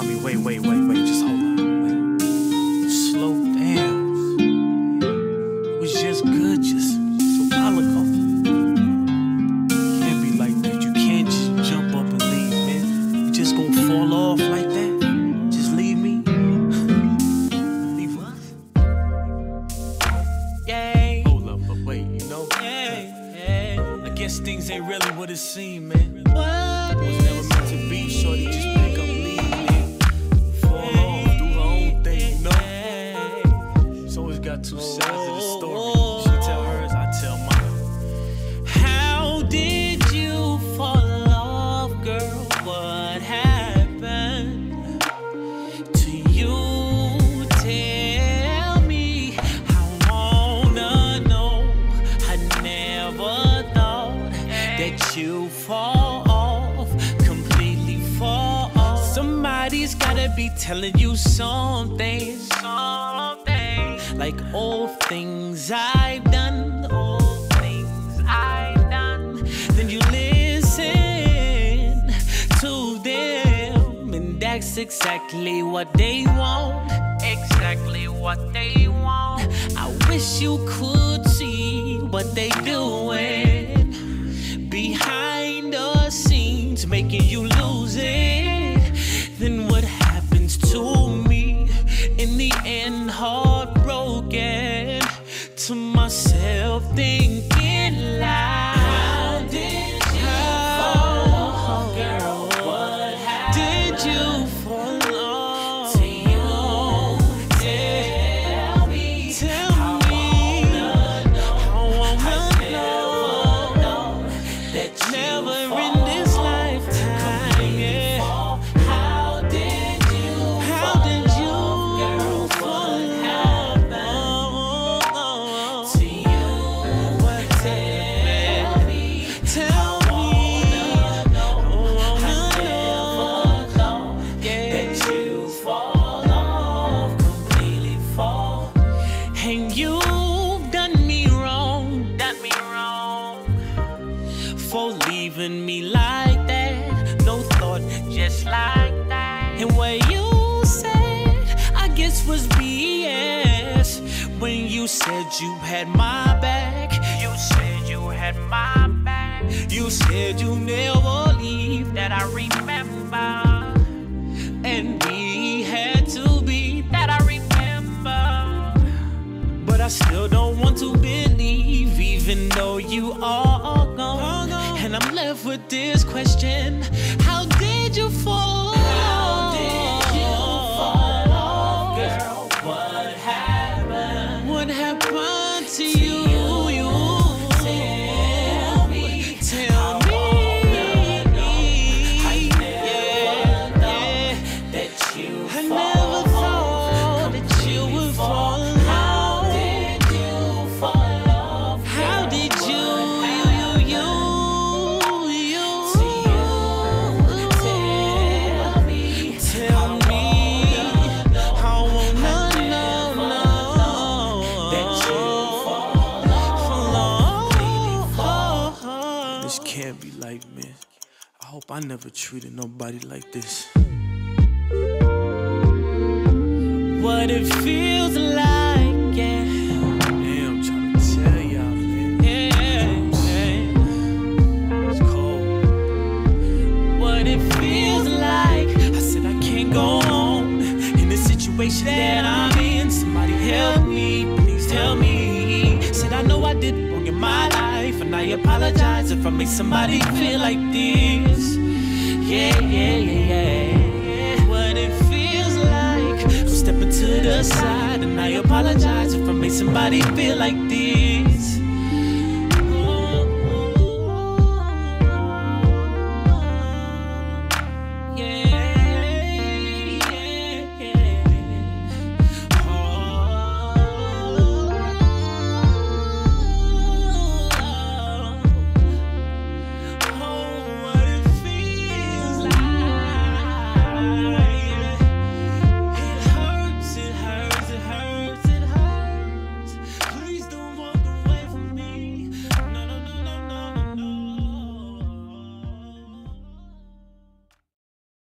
Mommy, wait, just hold up. Wait. Slow down. It was just good just a while ago. Can't be like that. You can't just jump up and leave, man. You just gonna fall off like that? Just leave me? Leave us? Yeah. Hold up, but wait, you know? Yeah. I guess things ain't really what it seemed, man. What? It was never meant to be, shorty. Just pick up, leave me. Fall off, do her own thing, you know? It's always got two sides of the story. She tell hers, I tell mine. How did you fall off, girl? What happened to you? Tell me. I wanna know. I never thought that you fall off, completely fall off. Somebody's gotta be telling you something, like old things I've done, then you listen to them, and that's exactly what they want, I wish you could see what they doing behind the scenes, making you lose it. Then what happens to me? In the end, heartbroken, to myself thinking like, how did you fall off, girl? What happened? Did you fall off? To you, tell me. I wanna know that you never in this lifetime, yeah. How did you fall off? To you, what tell me. I wanna know that you fall off, completely fall. And you've done me wrong, for leaving me like that. No thought, just like that. And what you said, I guess was BS. When you said you had my back, you said you had my back. You said you never leave, that I remember. And we had to be, that I remember. But I still don't want to believe, even though you are gone. And I'm left with this question: how did you fall? How did you fall off, girl? What happened? What happened to you? Tell me. I never thought that you would fall off. How did you fall off? How did you? Tell me. I wanna know that you fall off. This can't be like, man. I hope I never treated nobody like this. What it feels like, yeah. Damn, I'm trying to tell y'all, man. It's cold. What it feels like. I said I can't go on in the situation that I'm in. Somebody help me, please tell me. Said I know I did wrong in my life, and I apologize if I make somebody feel like this. Yeah. What it feels like. I'm stepping to the side, and I apologize if I make somebody feel like this.